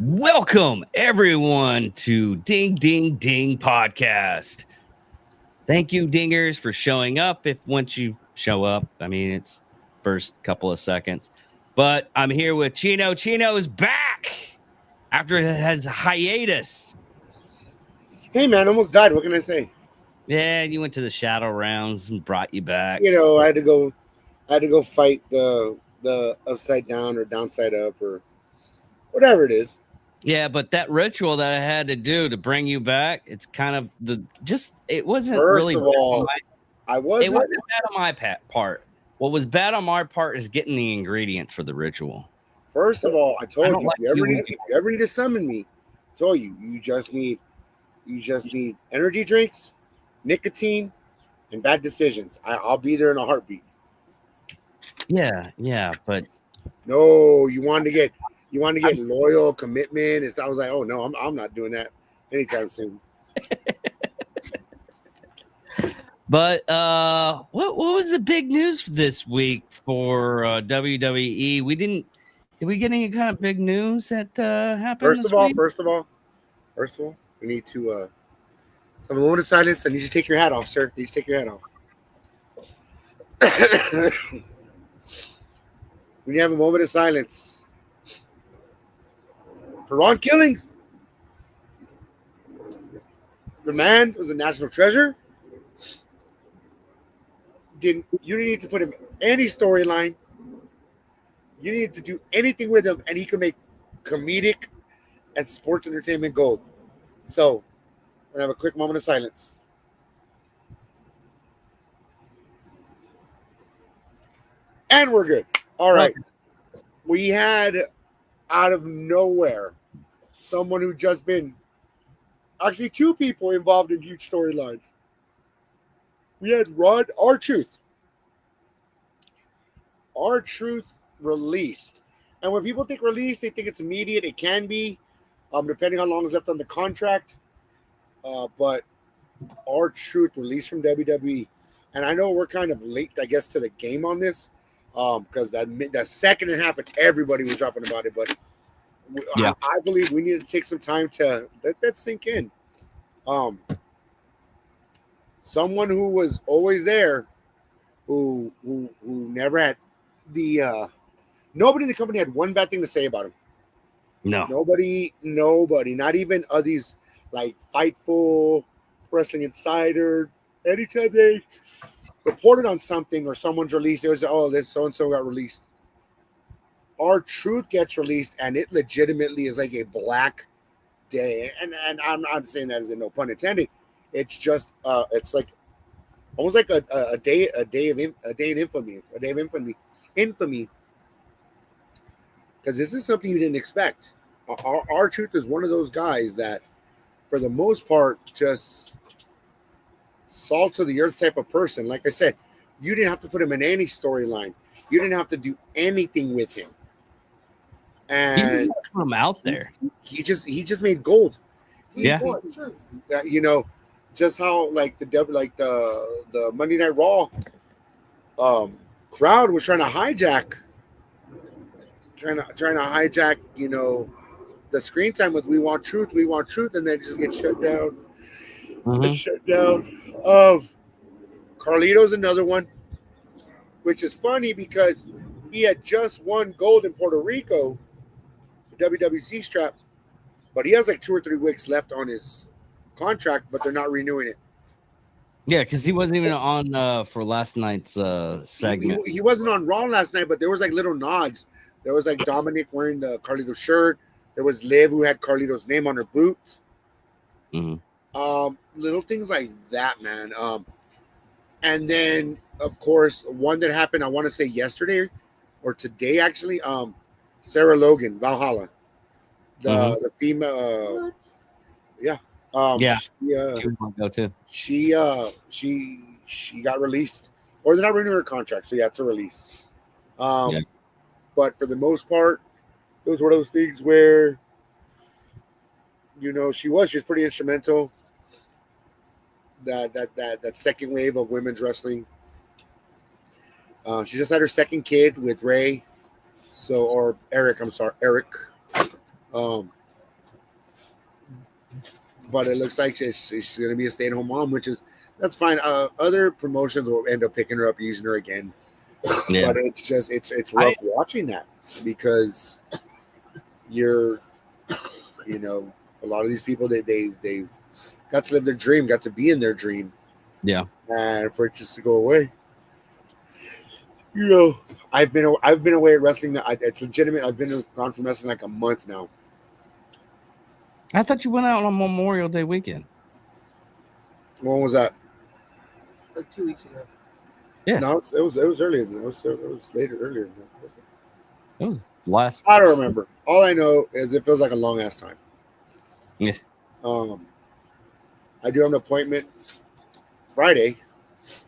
Welcome, everyone, to Ding Ding Ding Podcast. Thank you, dingers, for showing up. If once you show up, I mean, it's first couple of seconds. But I'm here with Chino. Chino is back after it has hiatus. Hey man, almost died. What can I say? Yeah, you went to the shadow rounds and brought you back. You know, I had to go fight the upside down or downside up or whatever it is. Yeah, but that ritual that I had to do to bring you back, it's kind of it wasn't First really of all, it wasn't bad on my part. What was bad on my part is getting the ingredients for the ritual. First of all, I told you like if you ever need to summon me, I told you you just need energy drinks, nicotine, and bad decisions. I'll be there in a heartbeat. Yeah, but no, you want to get loyal commitment. I was like, oh no, I'm not doing that anytime soon. But what was the big news this week for WWE? Did we get any kind of big news that happened? First of all, we need to have a moment of silence. I need you to take your hat off, sir. You need to take your hat off. We have a moment of silence for Ron Killings. The man was a national treasure. You didn't need to put him in any storyline. You needed to do anything with him, and he could make comedic and sports entertainment gold. So, we're gonna have a quick moment of silence. And we're good. All right. We had, out of nowhere, someone who just been, actually two people involved in huge storylines. We had R-Truth. R-Truth released. And when people think released, they think it's immediate. It can be, depending on how long is left on the contract. But R-Truth released from WWE. And I know we're kind of late, I guess, to the game on this. Because that second it happened, everybody was dropping about it. But yeah. I believe we need to take some time to let that sink in. Someone who was always there, who never had nobody in the company had one bad thing to say about him. No. Nobody, not even these like Fightful, Wrestling Insider. Anytime they reported on something or someone's released, it was, oh, this so-and-so got released. R-Truth gets released, and it legitimately is like a black day. And I'm not saying that as in no pun intended. It's just it's like almost like a day of infamy. Because this is something you didn't expect. R-Truth is one of those guys that, for the most part, just salt of the earth type of person. Like I said, you didn't have to put him in any storyline. You didn't have to do anything with him. And put him out there. He just made gold. Just how like the Monday Night Raw crowd was trying to hijack, the screen time with "We want truth," and then just get shut down. Carlito's another one, which is funny because he had just won gold in Puerto Rico, the WWC strap, but he has like 2 or 3 weeks left on his contract, but they're not renewing it. Yeah, because he wasn't even on for last night's segment. He wasn't on Raw last night, but there was like little nods. There was like Dominic wearing the Carlito shirt. There was Liv who had Carlito's name on her boots. Mm-hmm. Little things like that, man. And then of course one that happened, I want to say yesterday or today actually. Sarah Logan, Valhalla, the female. She got released, or they're not renewing her contract, so yeah, it's a release. But for the most part, it was one of those things where, she was pretty instrumental. That second wave of women's wrestling. She just had her second kid with Ray, or Eric. I'm sorry, Eric. but it looks like she's going to be a stay-at-home mom, that's fine. Other promotions will end up picking her up, using her again, Yeah. but it's rough watching that because you're, a lot of these people they've got to live their dream, got to be in their dream, Yeah. and for it just to go away. I've been away at wrestling. It's legitimate. I've been gone from wrestling like a month now. I thought you went out on Memorial Day weekend. When was that? Like 2 weeks ago. Yeah. No, it was earlier. It was later, earlier. It was last. I don't remember. All I know is it feels like a long ass time. Yeah. I do have an appointment Friday. See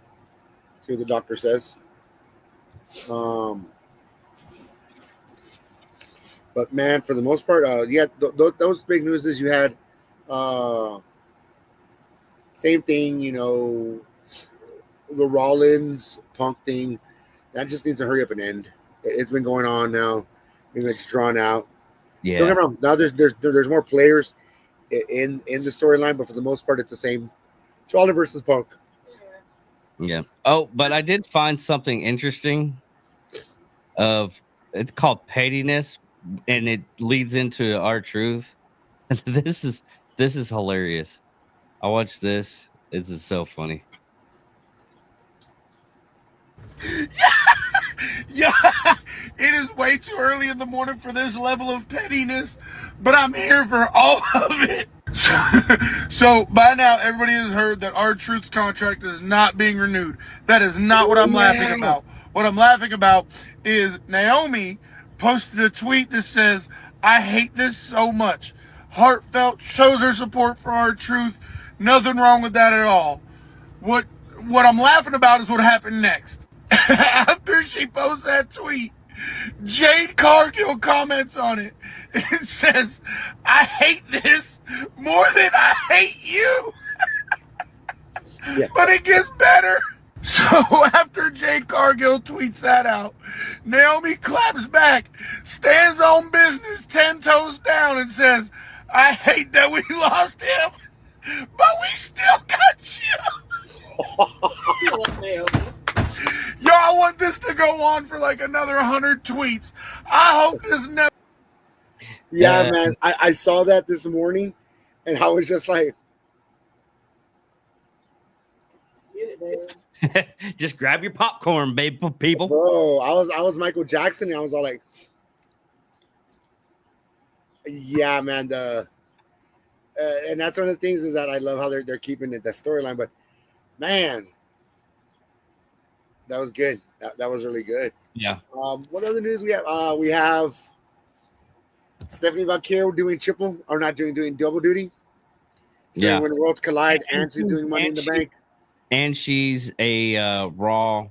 what the doctor says. But man, for the most part, those big news is you had, same thing, the Rollins Punk thing. That just needs to hurry up and end. It's been going on now. Maybe it's drawn out. Yeah. Don't get me wrong. Now there's more players in the storyline, but for the most part, it's the same. Rollins versus Punk. Yeah. Oh, but I did find something interesting. It's called pettiness, and it leads into R-Truth. This is hilarious. I watched this. This is so funny. Yeah, it is way too early in the morning for this level of pettiness, but I'm here for all of it. So by now, everybody has heard that R-Truth's contract is not being renewed. That is not what I'm laughing about. What I'm laughing about is Naomi posted a tweet that says, "I hate this so much. Heartfelt, shows her support for R-Truth. Nothing wrong with that at all." What I'm laughing about is what happened next. After she posts that tweet, Jade Cargill comments on it. It says, "I hate this more than I hate you." Yeah. But it gets better. So after Jade Cargill tweets that out, Naomi claps back, stands on business 10 toes down, and says, "I hate that we lost him, but we still got you." Y'all want this to go on for like another 100 tweets. I hope this never. Yeah, man. I saw that this morning, and I was just like, Get it, man. Just grab your popcorn, babe, people. bro, I was Michael Jackson, and I was all like, yeah, man. And that's one of the things is that I love how they're keeping it, that storyline. But man, that was good. That was really good. Yeah. What other news we have? We have Stephanie Valkyrie doing doing double duty. So Yeah. when the worlds collide, and she's doing Money in the Bank. And she's a Raw.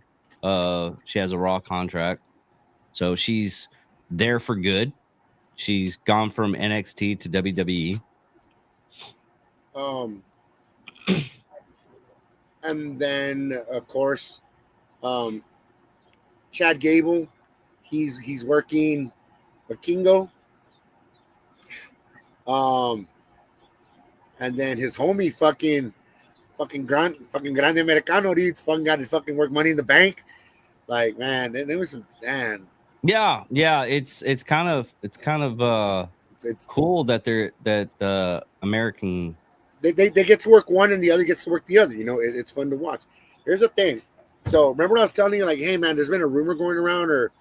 She has a Raw contract, so she's there for good. She's gone from NXT to WWE. And then of course, Chad Gable, he's working Vikingo. And then his homie fucking Grande Americano, dude, got to fucking work Money in the Bank. Like, man, there was some, man. Yeah, it's kind of It's cool that the American. they get to work one and the other gets to work the other. It's fun to watch. Here's the thing. So remember I was telling you, like, hey man, there's been a rumor going around, or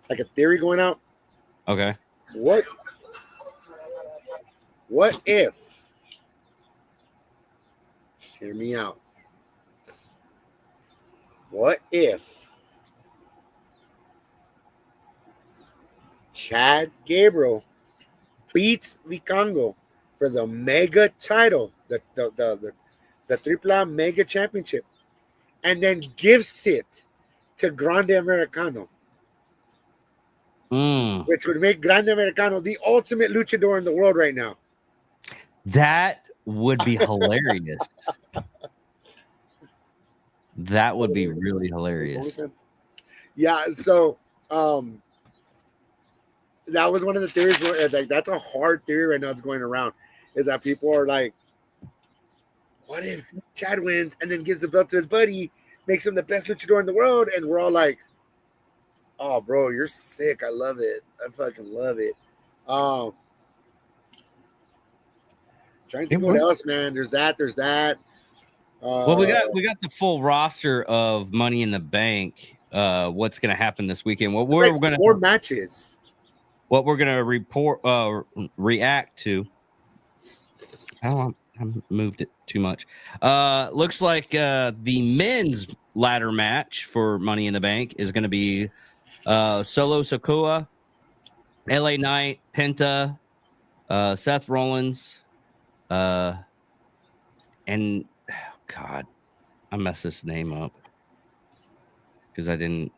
like a theory going out. Okay. What if? Just hear me out. What if Chad Gabriel beats Vikingo for the mega title, the AAA mega championship, and then gives it to Grande Americano, which would make Grande Americano the ultimate luchador in the world right now? That would be hilarious. That would be really hilarious. Yeah, so that was one of the theories where, like, that's a hard theory right now that's going around. is that people are like, what if Chad wins and then gives the belt to his buddy, makes him the best luchador in the world? And we're all like, oh, bro, you're sick. I love it. I fucking love it. Trying to think what else, man. There's that. Well, we got the full roster of Money in the Bank. What's going to happen this weekend? What we're going to 4 matches. What we're going to react to. I moved it too much. Looks like the men's ladder match for Money in the Bank is going to be Solo Sikoa, LA Knight, Penta, Seth Rollins, and God, I messed this name up because I didn't.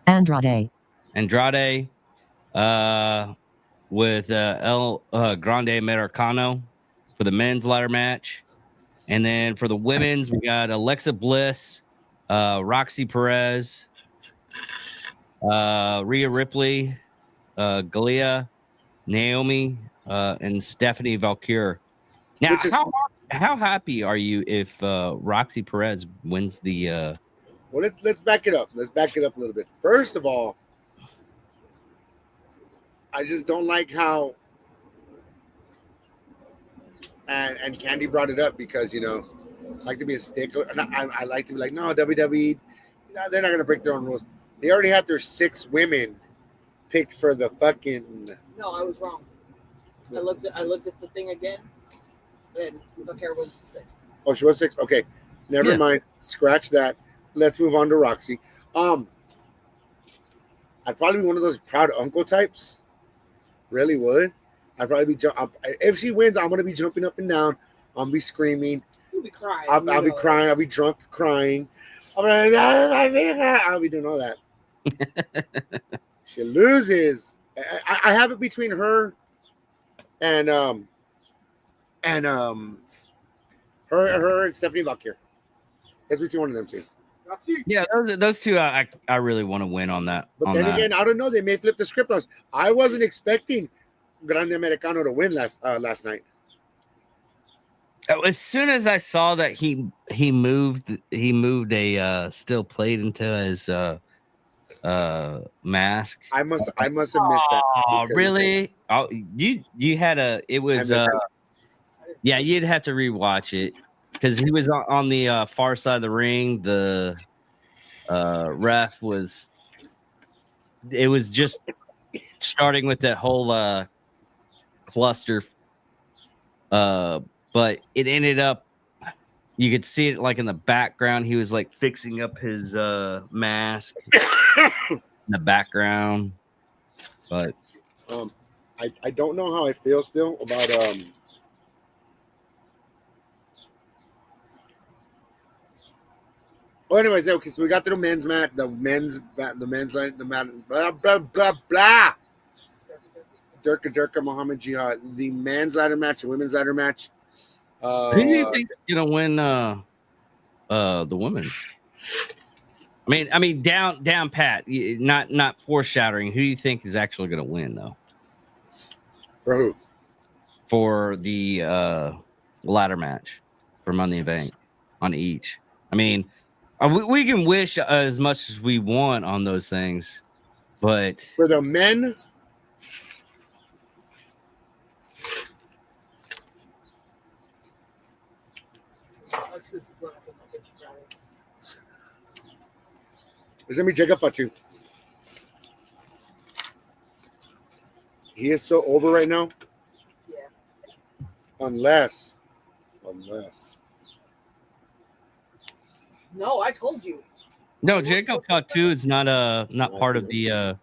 Andrade. With El Grande Americano for the men's ladder match. And then for the women's, we got Alexa Bliss, Roxy Perez, Rhea Ripley, Galia, Naomi, and Stephanie Valkyrie. Now, how happy are you if Roxy Perez wins the... Well, let's back it up. Let's back it up a little bit. First of all, I just don't like how, and Candy brought it up because, you know, I like to be a stickler. And I like to be like, no, WWE, they're not going to break their own rules. They already had their 6 women picked for the fucking. No, I was wrong. I looked at the thing again, and Valkyrie was 6th. Oh, she was 6? Okay. Never mind. Scratch that. Let's move on to Roxy. I'd probably be one of those proud uncle types. Really would. I'd probably be if she wins, I'm gonna be jumping up and down. I'm be screaming. You'll be crying. I'll be crying. I'll be drunk crying. I'll be doing all that. She loses. I have it between her and her and Stephanie Valkyrie. It's between one of them two. Yeah, those two, I really want to win on that. But then again, I don't know. They may flip the script on us. I wasn't expecting Grande Americano to win last night. As soon as I saw that he moved a steel plate into his mask. I must have missed that. Oh, really? Oh, you had a. It was yeah. You'd have to rewatch it because he was on the far side of the ring. The ref was. It was just starting with that whole cluster, but it ended up. You could see it like in the background. He was like fixing up his mask in the background. But I don't know how I feel still about Well, anyways, okay. So we got to the men's mat, the men's mat, blah blah blah blah. Durka Muhammad Jihad, the men's ladder match, the women's ladder match. Who do you think's gonna win the women's? I mean down pat, not foreshadowing. Who do you think is actually gonna win though? For who? For the ladder match for Money in the Bank on each. I mean, we can wish as much as we want on those things, but for the men. It's gonna be Jacob Fatu. He is so over right now. Yeah. Unless. No, I told you. no, Jacob Fatu is not part of the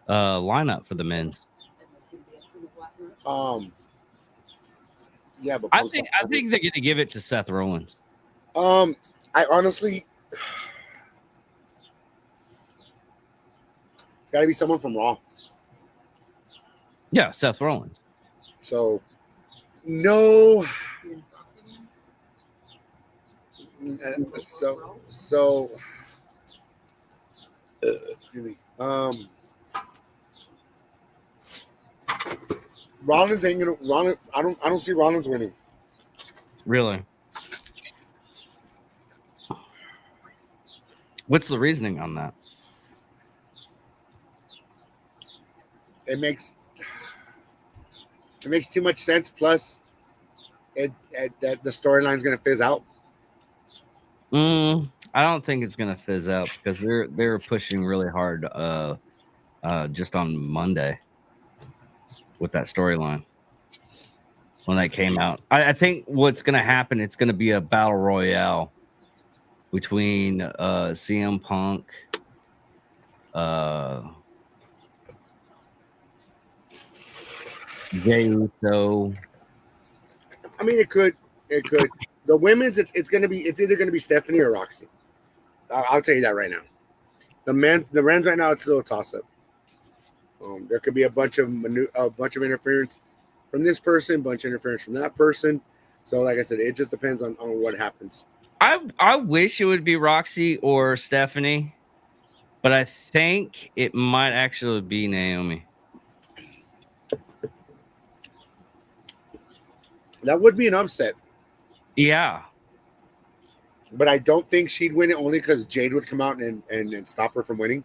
lineup for the men's. Yeah, but I think they're gonna give it to Seth Rollins. I honestly, it's got to be someone from Raw. Yeah, Seth Rollins. So, no. So, excuse me. Rollins ain't gonna. Rollins, I don't see Rollins winning. Really? What's the reasoning on that? It makes too much sense. Plus, that the storyline's gonna fizz out. I don't think it's gonna fizz out because they're pushing really hard just on Monday with that storyline when that came out. I think what's gonna happen, it's gonna be a battle royale between CM Punk, Jey Uso. I mean, it could. The women's, it's either gonna be Stephanie or Roxy. I'll tell you that right now. The men's right now, it's still a toss up. There could be a bunch of interference from this person, bunch of interference from that person. So, like I said, it just depends on what happens. I wish it would be Roxy or Stephanie, but I think it might actually be Naomi. That would be an upset. Yeah. But I don't think she'd win it only because Jade would come out and stop her from winning.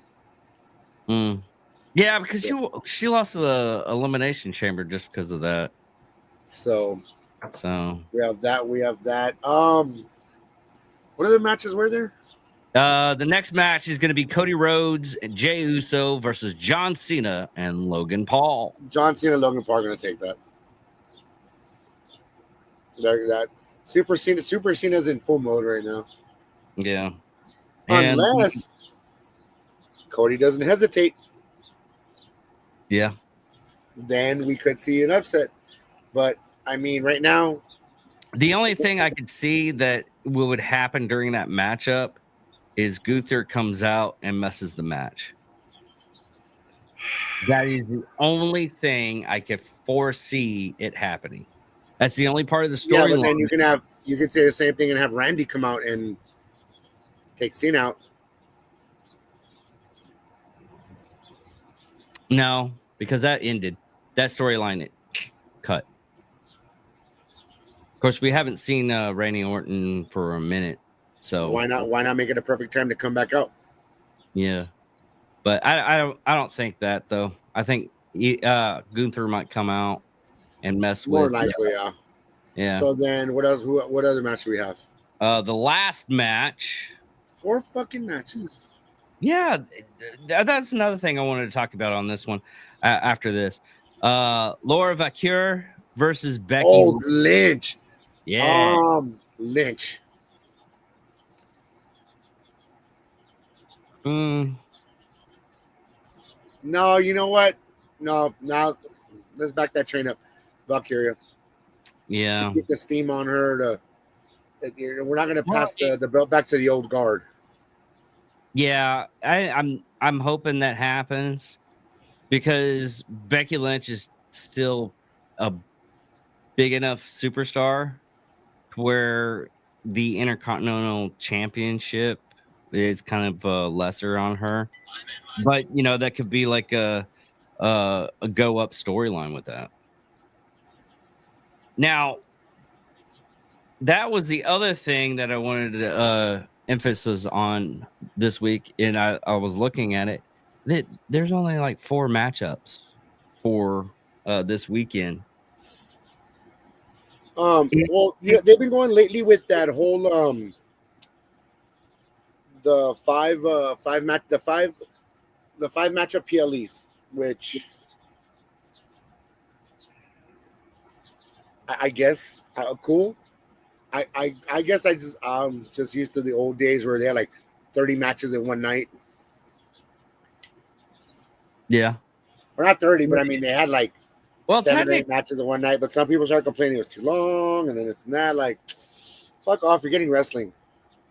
Yeah, because she lost the Elimination Chamber just because of that. So we have that. What other matches were there? The next match is going to be Cody Rhodes and Jey Uso versus John Cena and Logan Paul. John Cena and Logan Paul are going to take that. That Super Cena's in full mode right now. Yeah. Unless Cody doesn't hesitate. Yeah. Then we could see an upset. But I mean, right now, the only thing I could see that would happen during that matchup is Gunther comes out and messes the match. That is the only thing I could foresee it happening. That's the only part of the story. Yeah, but then you could say the same thing and have Randy come out and take Cena out. No, because that ended. That storyline it cut. Of course, we haven't seen Randy Orton for a minute, so why not make it a perfect time to come back out? Yeah, but I don't think that though. I think Gunther might come out and mess More with. likely, yeah. So then, what else? What other match do we have? The last match. 4 fucking matches. Yeah, that's another thing I wanted to talk about on this one. After this, Laura Vacure versus Becky. Oh, Lynch. Yeah. Lynch. No, you know what? No, now let's back that train up. Valkyria. Yeah. Get the steam on her. We're not going to pass the belt back to the old guard. Yeah, I'm hoping that happens because Becky Lynch is still a big enough superstar where the Intercontinental Championship is kind of lesser on her. But that could be like a go up storyline with that. Now, that was the other thing that I wanted to emphasis on this week, and I was looking at it. There's only like 4 matchups for this weekend. Well, yeah, they've been going lately with that whole the five matchup PLEs, which I guess cool. I guess I'm just used to the old days where they had like 30 matches in one night. Yeah. Or not 30, but I mean they had like 7 or 8 matches in one night. But some people started complaining it was too long, and then it's not like fuck off, you're getting wrestling.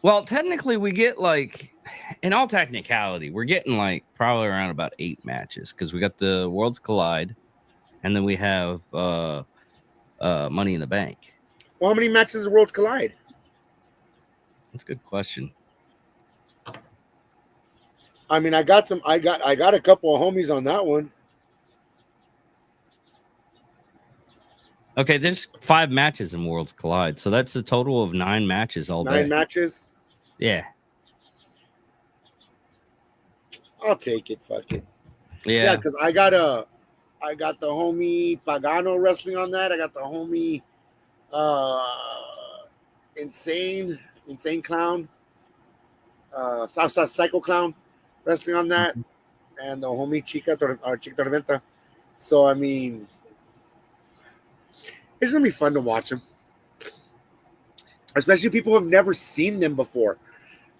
Well, technically we get like, in all technicality, we're getting like probably around about 8 matches because we got the Worlds Collide, and then we have Money in the Bank. Well, how many matches does Worlds Collide? That's a good question. I mean, I got a couple of homies on that one. Okay, there's 5 matches in Worlds Collide, so that's a total of 9 matches all 9 day. matches. Yeah. I'll take it. Fuck it. Yeah. Yeah, because I got the homie Pagano wrestling on that. I got the homie insane clown, Psycho Clown wrestling on that, and the homie Chica Tormenta. So I mean, it's gonna be fun to watch them, especially people who have never seen them before,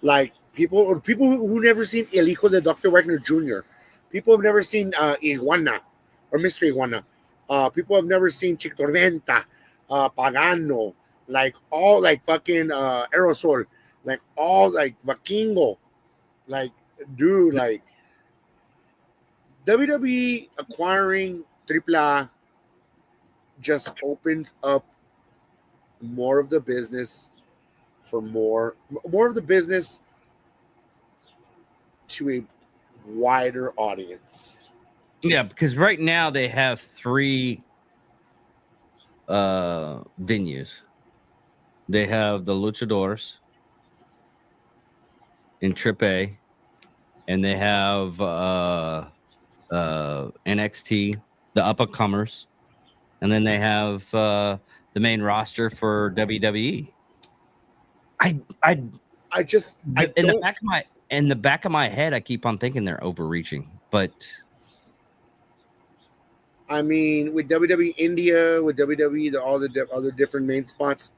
like people who never seen El Hijo de Dr. Wagner Jr. People have never seen Iguana or Mr. Iguana. People have never seen Chica Tormenta, Pagano, like all like fucking Aerosol, like all like Vikingo, like dude, like WWE acquiring AAA just opens up more of the business for more of the business to a wider audience. Yeah, because right now they have 3 venues. They have the Luchadors in Trip A, and they have NXT, the up and comers, and then they have the main roster for WWE. I in the back of my head, I keep on thinking they're overreaching, but I mean, with WWE India, with WWE, all the other different main spots,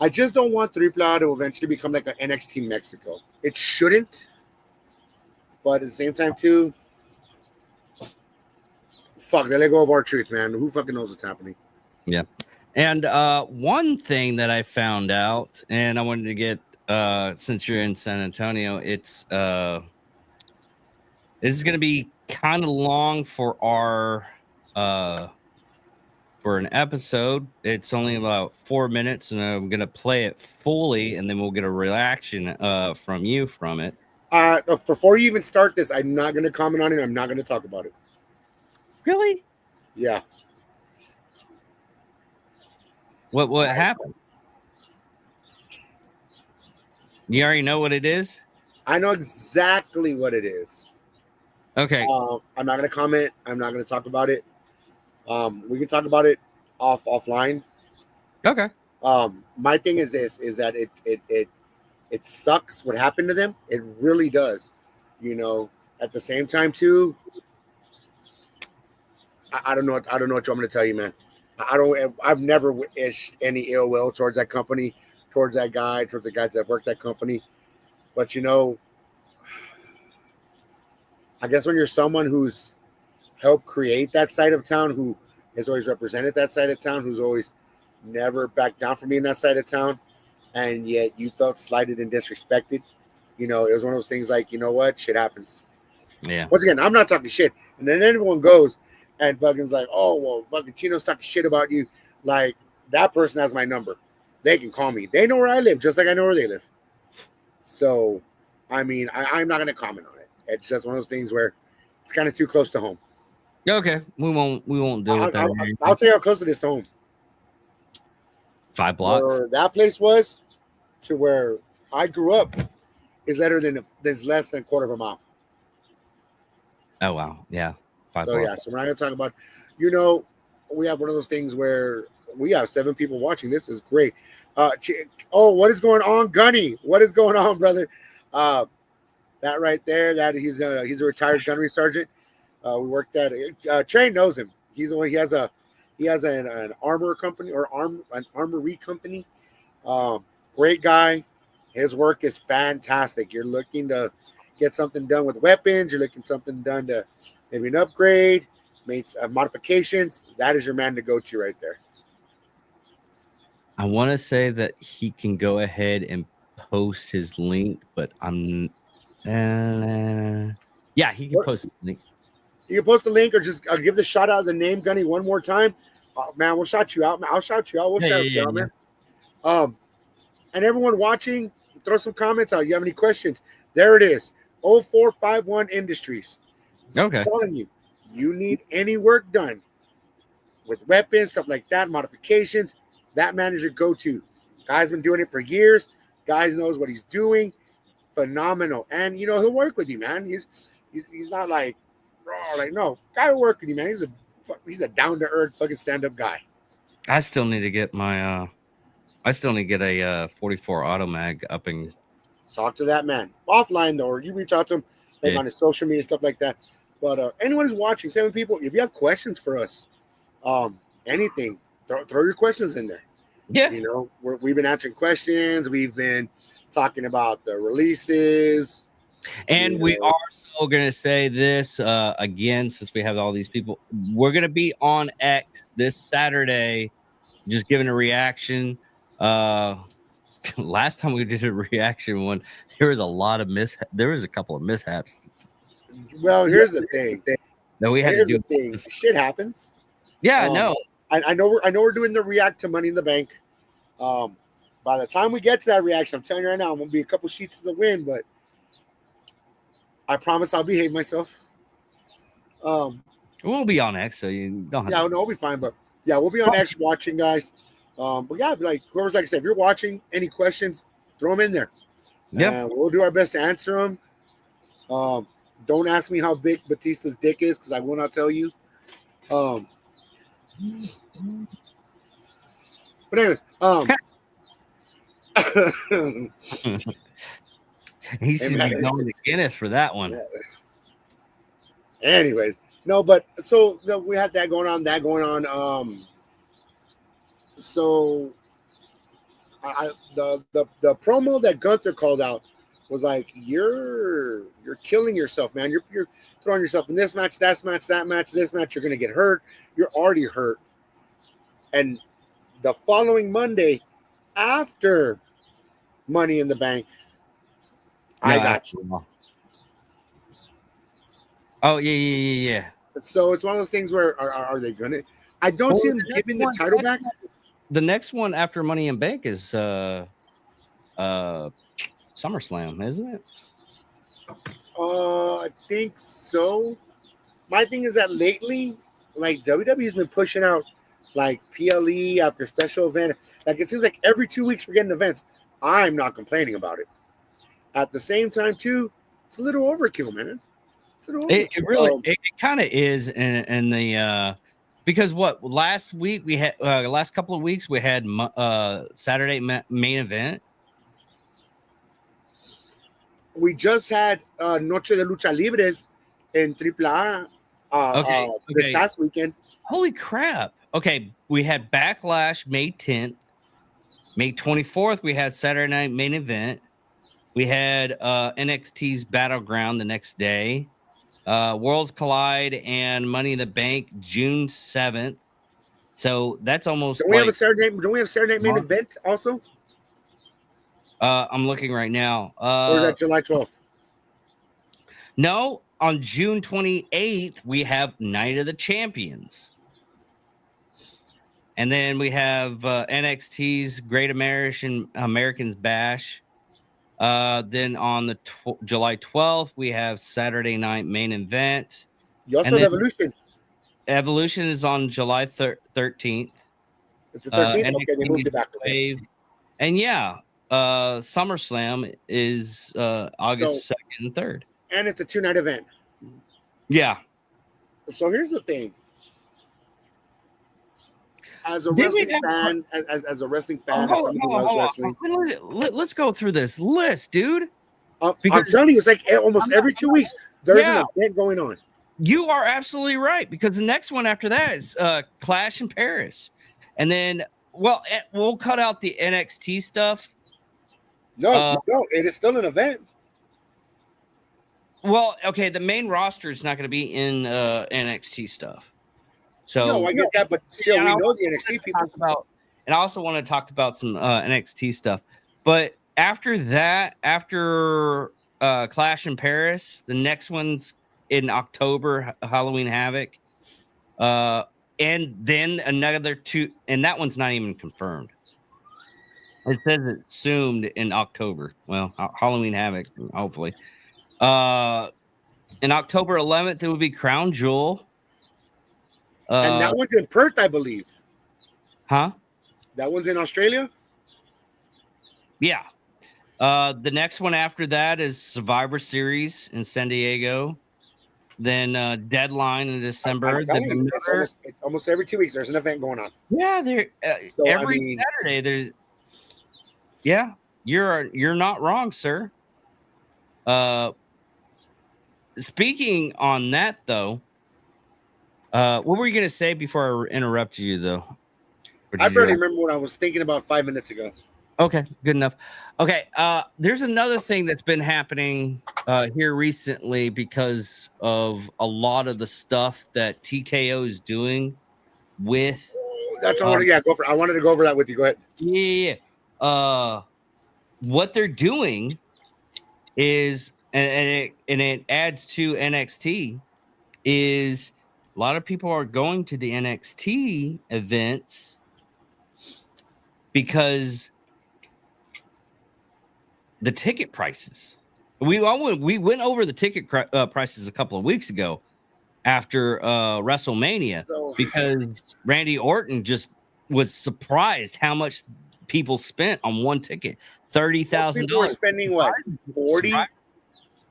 I just don't want AAA to eventually become like an NXT Mexico. It shouldn't, but at the same time, too, fuck, they let go of R-Truth, man. Who fucking knows what's happening? yeah. And one thing that I found out, and I wanted to get since you're in San Antonio, it's this is going to be kind of long for our for an episode. It's only about 4 minutes, and I'm going to play it fully, and then we'll get a reaction from you from it. Before you even start this, I'm not going to comment on it. I'm not going to talk about it. Really? Yeah. What happened? You already know what it is? I know exactly what it is. Okay. I'm not going to comment. I'm not going to talk about it. We can talk about it offline. Okay. My thing is this: is that it sucks what happened to them. It really does. You know. At the same time, too, I don't know. I don't know what you want me to tell you, man. I've never wished any ill will towards that company, towards that guy, towards the guys that work that company. But you know, I guess when you're someone who's helped create that side of town, who has always represented that side of town, who's always never backed down from being that side of town, and yet you felt slighted and disrespected, you know, it was one of those things like, you know what, shit happens. Yeah. Once again, I'm not talking shit. And then everyone goes and fucking's like, oh, well, fucking Chino's talking shit about you. Like, that person has my number. They can call me. They know where I live, just like I know where they live. So, I mean, I'm not going to comment on it. It's just one of those things where it's kind of too close to home. Okay. We won't deal with that. I'll tell you how close it is to home. 5 blocks. Where that place was to where I grew up is less than a quarter of a mile. Oh, wow. Yeah. 5 So, blocks. yeah. So, we're not going to talk about, you know, we have one of those things where we have 7 people watching. This is great. What is going on, Gunny? What is going on, brother? That right there, that he's a retired gunnery sergeant. We worked at Train knows him. He's the one. He has an armor company or an armory company. Great guy. His work is fantastic. You're looking to get something done with weapons. You're looking something done to maybe an upgrade, make modifications. That is your man to go to right there. I want to say that he can go ahead and post his link, but I'm. Yeah, he can post the link. You can post the link or just give the shout out of the name, Gunny, one more time. Man, we'll shout you out. I'll shout you out. We'll shout you out, man. And everyone watching, throw some comments out. You have any questions? There it is. 0451 Industries. Okay. I'm telling you, you need any work done. with weapons, stuff like that, modifications. That man is your go-to. Guy's been doing it for years. Guy knows what he's doing. Phenomenal. And he'll work with you, man. He's not like raw, like no. Guy will work with you, man. He's a down-to-earth fucking stand-up guy. I still need to get my a 44 auto mag up and Talk to that man offline though, or you reach out to him like on his social media stuff like that. But anyone who's watching, 7 people, if you have questions for us, anything, throw your questions in there. yeah. We've been answering questions. We've been talking about the releases. And we are still going to say this again, since we have all these people. We're going to be on X this Saturday, just giving a reaction. Last time we did a reaction one, there was a couple of mishaps Well, here's the thing. that we had to do. Shit happens. Yeah, no. I know we're doing the react to Money in the Bank. By the time we get to that reaction, I'm telling you right now, I'm gonna be a couple sheets to the wind, but I promise I'll behave myself. We'll be on X, so you don't have Yeah, no, we'll be fine. But yeah, we'll be on X watching, guys. But yeah, like whoever's, like I said, if you're watching, any questions, throw them in there. Yeah, We'll do our best to answer them. Don't ask me how big Batista's dick is because I will not tell you. But anyways, he should be going to Guinness for that one. anyways, no, but so we had that going on. So the promo that Gunther called out was like, you're killing yourself, man. You're throwing yourself in this match, that match, this match. You're gonna get hurt. You're already hurt. And the following Monday, after Money in the Bank, I got you. Oh yeah. So it's one of those things where are they gonna? I don't see them giving the title back. The next one after Money in Bank is SummerSlam, isn't it? I think so. My thing is that lately, like WWE's been pushing out like PLE after special event. Like it seems like every 2 weeks we're getting events. I'm not complaining about it. At the same time, too, it's a little overkill, man. It really, it kind of is, in the because last week we had last couple of weeks we had Saturday main event. We just had Noche de Lucha Libres in AAA this past weekend. Holy crap. Okay, we had Backlash May 10th. May 24th, we had Saturday Night Main Event. We had NXT's Battleground the next day. Worlds Collide and Money in the Bank June 7th. So that's almost Don't we have a Saturday Night Main Event also? I'm looking right now. Or is that July 12th? No, on June 28th, we have Night of the Champions. And then we have NXT's Great Americans Bash. Then on the July 12th, we have Saturday Night Main Event. You also have Evolution. Evolution is on July 13th. It's the 13th? Okay, they moved it back. Wave. And yeah, SummerSlam is August 2nd and 3rd. And it's a 2-night event. Yeah. So here's the thing. As a wrestling fan, as a wrestling fan, as someone who loves wrestling. Let's go through this list, dude. I'm telling you, it's like almost every 2 weeks, there's an event going on. You are absolutely right, because the next one after that is Clash in Paris. And then, we'll cut out the NXT stuff. No, it is still an event. Well, okay, the main roster is not going to be in NXT stuff. So no, I get that, but still, we know the NXT people. And I also want to talk about some NXT stuff. But after that, after Clash in Paris, the next one's in October, Halloween Havoc. And then another 2, and that one's not even confirmed. It says it's assumed in October. Well, Halloween Havoc, hopefully. In October 11th, it would be Crown Jewel. And that one's in Perth, I believe. Huh? That one's in Australia. Yeah. The next one after that is Survivor Series in San Diego. Then Deadline in December. I'm telling you, it's almost every 2 weeks. There's an event going on. Yeah, there. So, Every Saturday there's. Yeah, you're not wrong, sir. Speaking on that though, what were you gonna say before I interrupted you though? I barely remember what I was thinking about 5 minutes ago. Okay, good enough. Okay, there's another thing that's been happening here recently because of a lot of the stuff that TKO is doing with. That's all. Yeah, go for it. I wanted to go over that with you. Go ahead. Yeah. What they're doing is, and it adds to NXT, is a lot of people are going to the NXT events because the ticket prices. We went over the ticket prices a couple of weeks ago after WrestleMania because Randy Orton just was surprised how much people spent on one ticket. $30,000. Spending what? 40?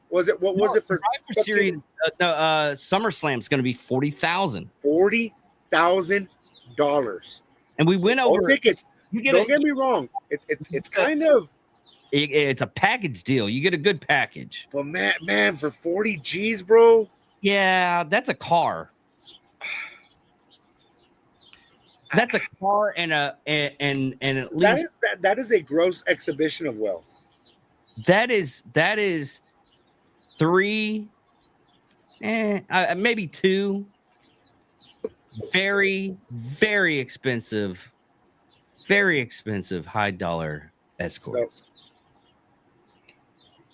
Was it? What was it for? Survivor Series? SummerSlam is going to be $40,000. $40,000. And we went over tickets. Don't get me wrong. It's kind of. It's a package deal. You get a good package. But man, for 40 G's, bro. Yeah, that's a car. That's a car and at least that is a gross exhibition of wealth. That is three, maybe two very, very expensive high dollar escorts. So,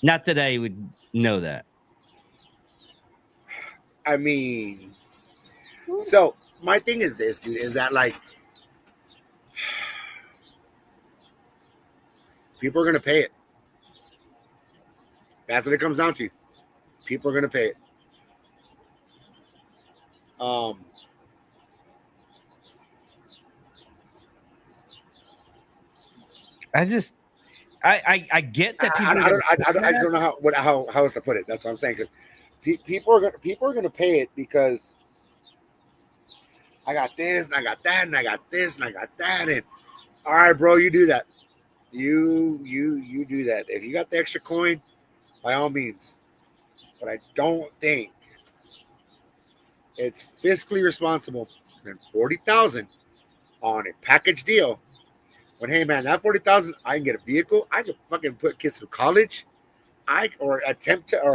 not that I would know that. I mean, so my thing is this, dude, is that like people are going to pay it. That's what it comes down to. People are going to pay it. I get that people. I just don't know how else to put it. That's what I'm saying, because people are going to pay it because I got this and I got that and I got this and I got that, and all right, bro, you do that. You do that. If you got the extra coin, by all means. But I don't think it's fiscally responsible to spend $40,000 on a package deal. When, hey man, that $40,000, I can get a vehicle. I can fucking put kids through college. Or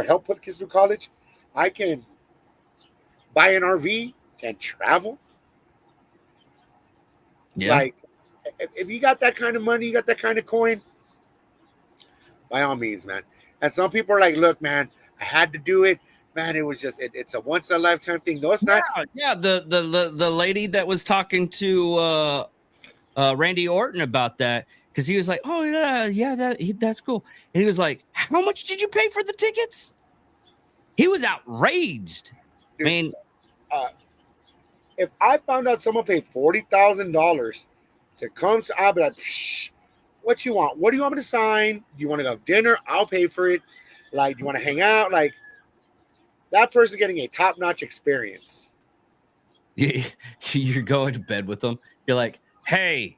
help put kids through college. I can buy an RV and travel. Yeah. Like, if you got that kind of money, you got that kind of coin, by all means, man. And some people are like, look, man, I had to do it. Man, it was just, it's a once in a lifetime thing. No, it's not. Yeah. The lady that was talking to Randy Orton about that, because he was like, oh, that's cool. And he was like, how much did you pay for the tickets? He was outraged. Dude, I mean, if I found out someone paid $40,000 to come, I'll be like, psh, what you want? What do you want me to sign? Do you want to go have dinner? I'll pay for it. Like, do you want to hang out? Like, that person getting a top-notch experience. You're going to bed with them. You're like, hey,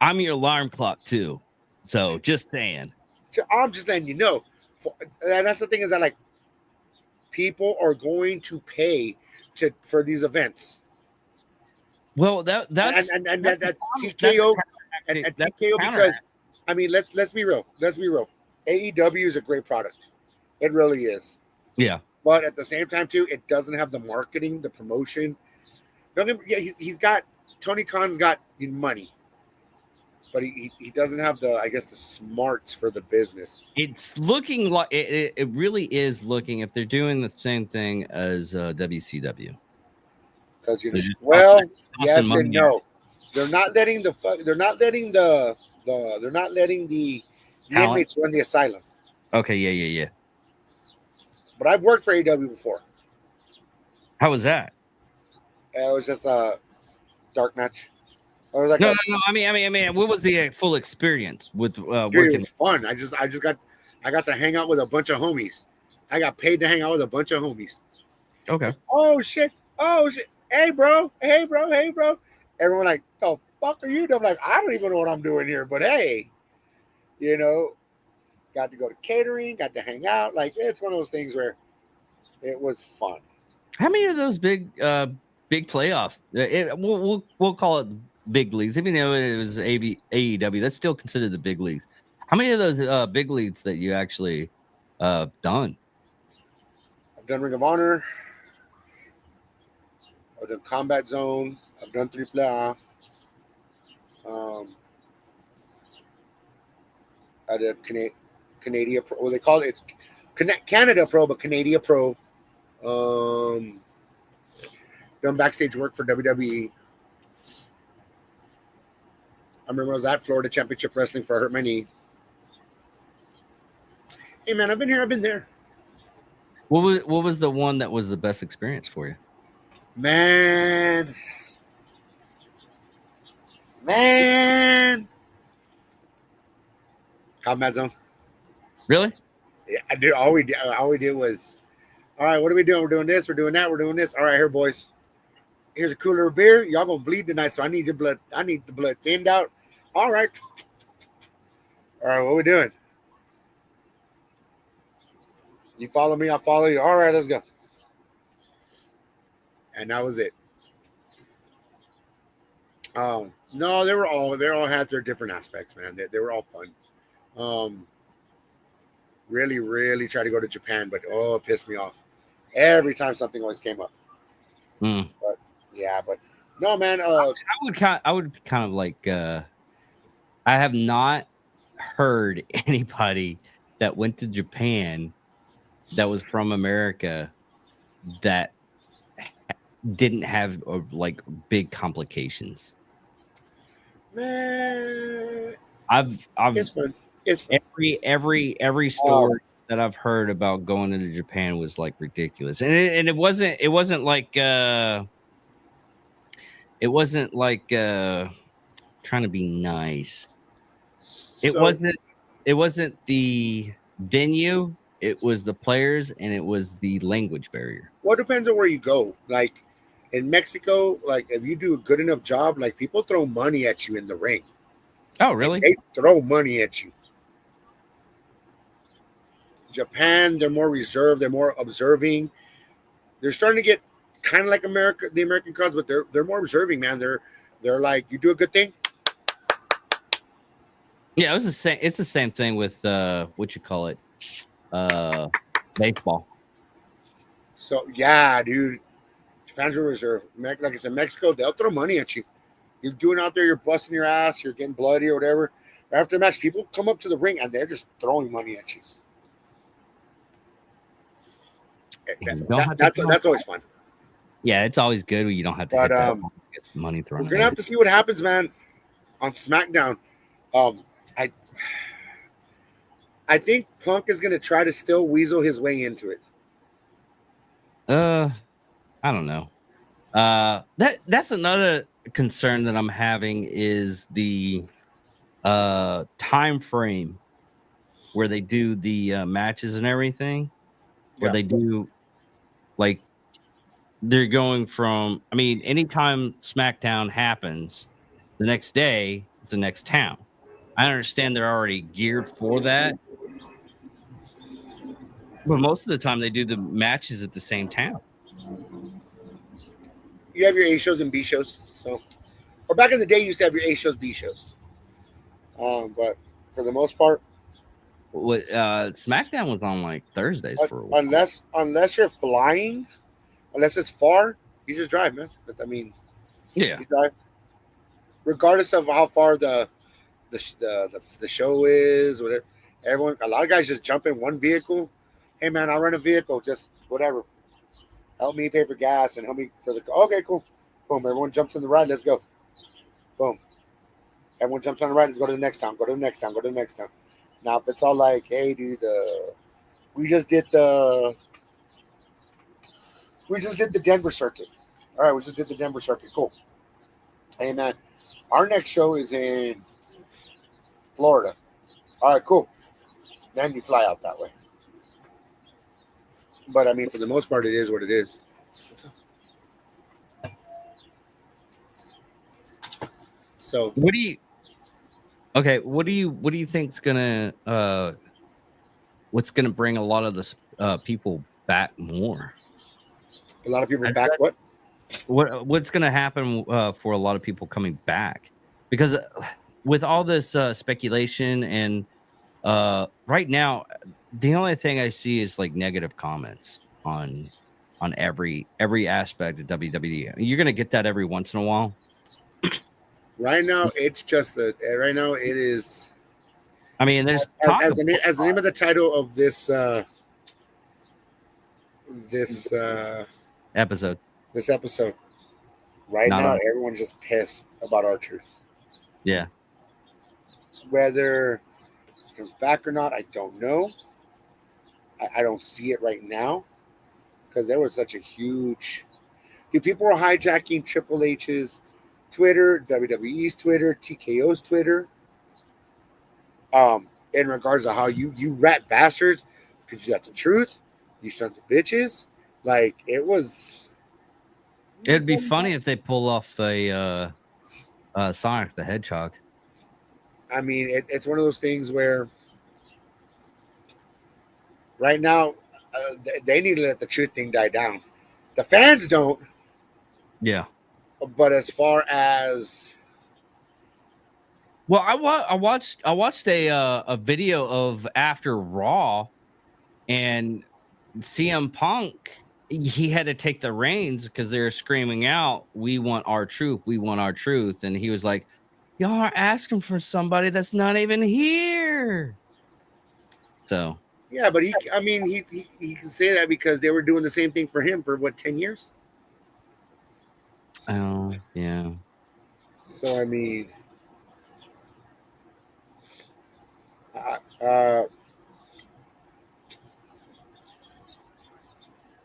I'm your alarm clock too. So just saying. I'm just letting you know. And that's the thing, is that like people are going to pay for these events. Well, that's that TKO and TKO, because I mean, let's be real. Let's be real. AEW is a great product. It really is. Yeah. But at the same time too, it doesn't have the marketing, the promotion. He's got, Tony Khan's got money, but he doesn't have the smarts for the business. It's looking like it really is looking, if they're doing the same thing as WCW. Because yes and no. They're not letting the inmates run the asylum. Okay, yeah. But I've worked for AEW before. How was that? It was just a dark match. It was like No, no, no. I mean, what was the full experience with dude, it working? was fun. I got to hang out with a bunch of homies. I got paid to hang out with a bunch of homies. Okay. Oh shit! Oh shit! Hey bro! Hey bro! Hey bro! Everyone like, the fuck are you doing? I'm like, I don't even know what I'm doing here, but hey, got to go to catering, got to hang out. Like it's one of those things where it was fun. How many of those big playoffs? We'll call it big leagues, even though it was AEW. That's still considered the big leagues. How many of those big leagues that you actually done? I've done Ring of Honor. I've done Combat Zone. I've done AAA. I did Canadian Pro. Well, they call it Canada Pro, but Canadian Pro. Done backstage work for WWE. I remember I was at Florida Championship Wrestling for I hurt my knee. Hey man, I've been here, I've been there. What was the one that was the best experience for you? Man. Combat Zone. Really? Yeah, I did. All we did was, all right, what are we doing? We're doing this, we're doing that, we're doing this. All right, here, boys. Here's a cooler of beer. Y'all gonna bleed tonight, so I need your blood. I need the blood thinned out. All right. All right, what are we doing? You follow me, I'll follow you. All right, let's go. And that was it. No, they all had their different aspects, man. They were all fun. Really, really tried to go to Japan, but it pissed me off. Every time something always came up. Mm. But yeah, but no, man. I would kind of like. I have not heard anybody that went to Japan that was from America that didn't have like big complications. Man, I've it's fun. It's fun. every story that I've heard about going into Japan was like ridiculous, and it wasn't like trying to be nice. It wasn't the venue. It was the players, and it was the language barrier. Well, it depends on where you go. Like in Mexico, like if you do a good enough job, like people throw money at you in the ring. Oh, really? They throw money at you. Japan, they're more reserved. They're more observing. They're starting to get kind of like the American cause, but they're more observing, man. They're like, you do a good thing. Yeah, it was the same. It's the same thing with what you call it, baseball. So yeah, dude, Japan's real reserved. Like I said, Mexico, they'll throw money at you. You're doing out there, you're busting your ass, you're getting bloody or whatever. After the match, people come up to the ring and they're just throwing money at you. That's always fun. Yeah, it's always good when you don't have to get money thrown. We're gonna have to see what happens, man, on SmackDown. I think Punk is gonna try to still weasel his way into it. I don't know. That's another concern that I'm having is the time frame where they do the matches and everything. Where they do like they're going from, I mean, anytime SmackDown happens, the next day it's the next town. I understand they're already geared for that. But most of the time they do the matches at the same town. You have your A shows and B shows. So, or back in the day, you used to have your A shows, B shows. But for the most part, What SmackDown was on like Thursdays for a while. Unless you're flying, unless it's far, you just drive, man. But I mean, Yeah. you drive. Regardless of how far the show is, whatever. A lot of guys just jump in one vehicle. Hey man, I'll rent a vehicle, just whatever. Help me pay for gas and help me for the. Okay, cool. Boom. Everyone jumps in the ride. Let's go. Boom. Everyone jumps on the ride. Let's go to the next town. Go to the next town. Go to the next town. Now, if it's all like, hey, dude, we just did the Denver circuit. All right, we just did the Denver circuit. Cool. Hey, man, our next show is in Florida. All right, cool. Then you fly out that way. But I mean, for the most part, it is what it is. So What do you? Okay, what do you think's gonna what's gonna bring a lot of the people back more? a lot of people are back. What? What's gonna happen for a lot of people coming back? Because with all this speculation and right now, the only thing I see is like negative comments on every aspect of WWE. You're gonna get that every once in a while. Right now, it's just right now it is. I mean, there's talk As the name of the title of this this episode. this episode. Right Not now, on- everyone's just pissed about R-Truth. Yeah. Whether it comes back or not, I don't know. I don't see it right now because there was such a huge. People were hijacking Triple H's Twitter, WWE's Twitter, TKO's Twitter. In regards to how you rat bastards, because that's the truth, you sons of bitches. Like it was. It'd be funny if they pull off a Sonic the Hedgehog. I mean, it's one of those things where right now they need to let the truth thing die down. The fans don't, Yeah. but as far as Well, I watched a video of after Raw, and CM Punk, he had to take the reins because they were screaming out, "We want our truth, we want our truth," and he was like, "Y'all are asking for somebody that's not even here." So yeah, but he can say that because they were doing the same thing for him for what 10 years. oh yeah. So I mean,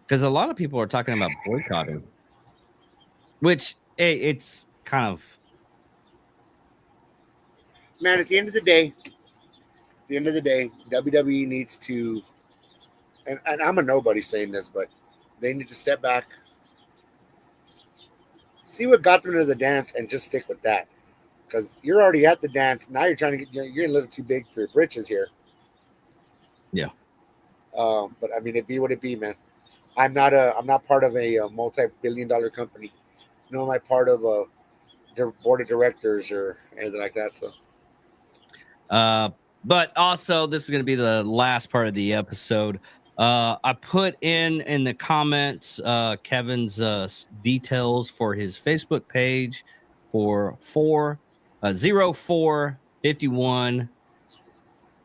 Because a lot of people are talking about boycotting, which it's kind of man, at the end of the day, WWE needs to, and I'm a nobody saying this, but they need to step back, see what got them to the dance, and just stick with that. Because you're already at the dance. Now you're trying to get, you're a little too big for your britches here. Yeah. But I mean, it be what it be, man. I'm not part of a multi-billion-dollar company. Nor am I part of a board of directors or anything like that. So. But also, this is going to be the last part of the episode. I put in the comments Kevin's details for his Facebook page for 0451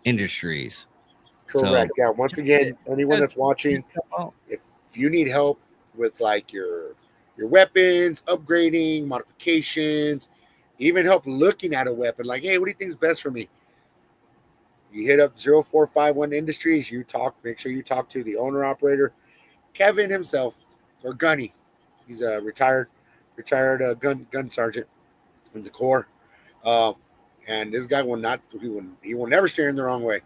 Industries. Correct. Yeah. Once again, anyone that's watching, Oh, if you need help with like your weapons, upgrading, modifications, even help looking at a weapon, like, hey, what do you think is best for me? You hit up 0451 Industries. Make sure you talk to the owner operator, Kevin himself, or Gunny. He's a retired gun sergeant in the Corps. And this guy he will never steer in the wrong way.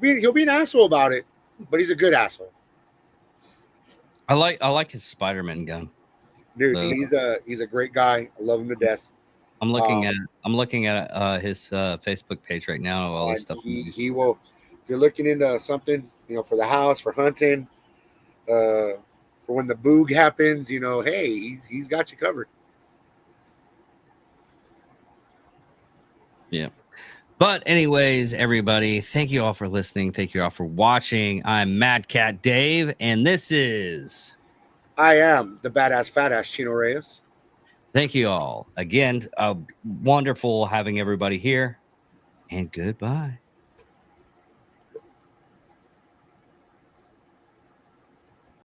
He'll be an asshole about it, but he's a good asshole. I like his Spider-Man gun. Dude, he's a great guy. I love him to death. I'm looking at his Facebook page right now. All this stuff. He will. If you're looking into something, for the house, for hunting, for when the boog happens, hey, he's got you covered. Yeah. But anyways, everybody, thank you all for listening. Thank you all for watching. I'm Mad Cat Dave, and this is... I am the badass fat ass Chino Reyes. Thank you all. Again, wonderful having everybody here, and goodbye.